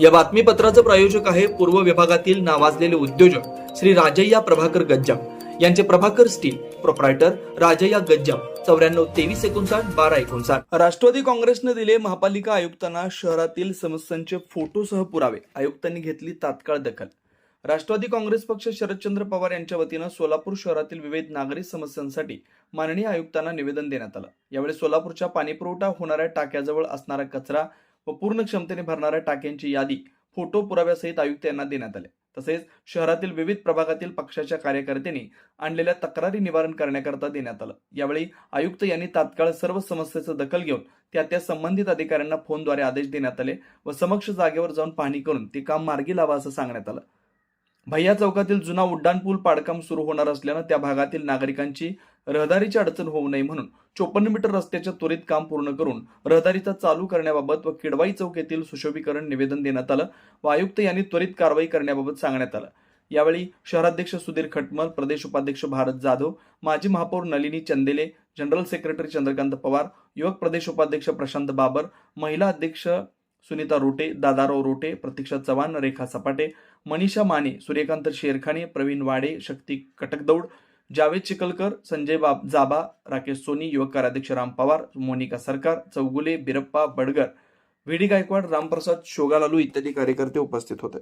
या बातमीपत्राचं प्रायोजक आहे पूर्व विभागातील नावाजलेले उद्योजक श्री राजय्या प्रभाकर गज्जाम यांचे प्रभाकर स्टील प्रोप्रायटर राजय्या गज्जाम 94 2359 1259। राष्ट्रवादी काँग्रेसने दिले महापालिका आयुक्तांना शहरातील समस्यांचे फोटोसह पुरावे, आयुक्तांनी घेतली तात्काळ दखल। राष्ट्रवादी काँग्रेस पक्ष शरदचंद्र पवार यांच्या वतीनं सोलापूर शहरातील विविध नागरी समस्यांसाठी माननीय आयुक्तांना निवेदन देण्यात आलं। यावेळी सोलापूरच्या पाणीपुरवठा होणाऱ्या टाक्याजवळ असणारा कचरा व पूर्ण क्षमतेने भरणाऱ्या टाक्यांची यादी फोटो पुराव्यासहित आयुक्त यांना देण्यात आले। तसेच शहरातील विविध प्रभागातील पक्षाच्या कार्यकर्त्यांनी आणलेल्या तक्रारी निवारण करण्याकरता देण्यात आलं। यावेळी आयुक्त यांनी तात्काळ सर्व समस्येची दखल घेऊन त्या संबंधित अधिकाऱ्यांना फोनद्वारे आदेश देण्यात आले व समक्ष जागेवर जाऊन पाहणी करून ते काम मार्गी लावा असं सांगण्यात आलं। भैया चौकातील जुना उड्डाणपूल पाडकाम सुरू होणार असल्यानं त्या भागातील नागरिकांची रहदारीची अडचण होऊ नये म्हणून 54 मीटर रस्त्याचे त्वरित काम पूर्ण करून रहदारीचा चालू करण्याबाबत व किडवाई चौक येथील सुशोभीकरण निवेदन देण्यात आलं व आयुक्त यांनी त्वरित कारवाई करण्याबाबत सांगण्यात आलं। यावेळी शहराध्यक्ष सुधीर खटमल, प्रदेश उपाध्यक्ष भारत जाधव, माजी महापौर नलिनी चंदेले, जनरल सेक्रेटरी चंद्रकांत पवार, युवक प्रदेश उपाध्यक्ष प्रशांत बाबर, महिला अध्यक्ष सुनीता रोटे, दादाराव रोटे, प्रतीक्षा चव्हाण, रेखा सपाटे, मनीषा माने, सूर्यकांत शेरखाने, प्रवीण वाडे, शक्ती कटकदौड, जावेद चिखलकर, संजय जाबा, राकेश सोनी, युवक कार्याध्यक्ष राम पवार, मोनिका सरकार, चौगुले, बिरप्पा बडगर, व्हीडी गायकवाड, रामप्रसाद शोगालालू इत्यादी कार्यकर्ते उपस्थित होते।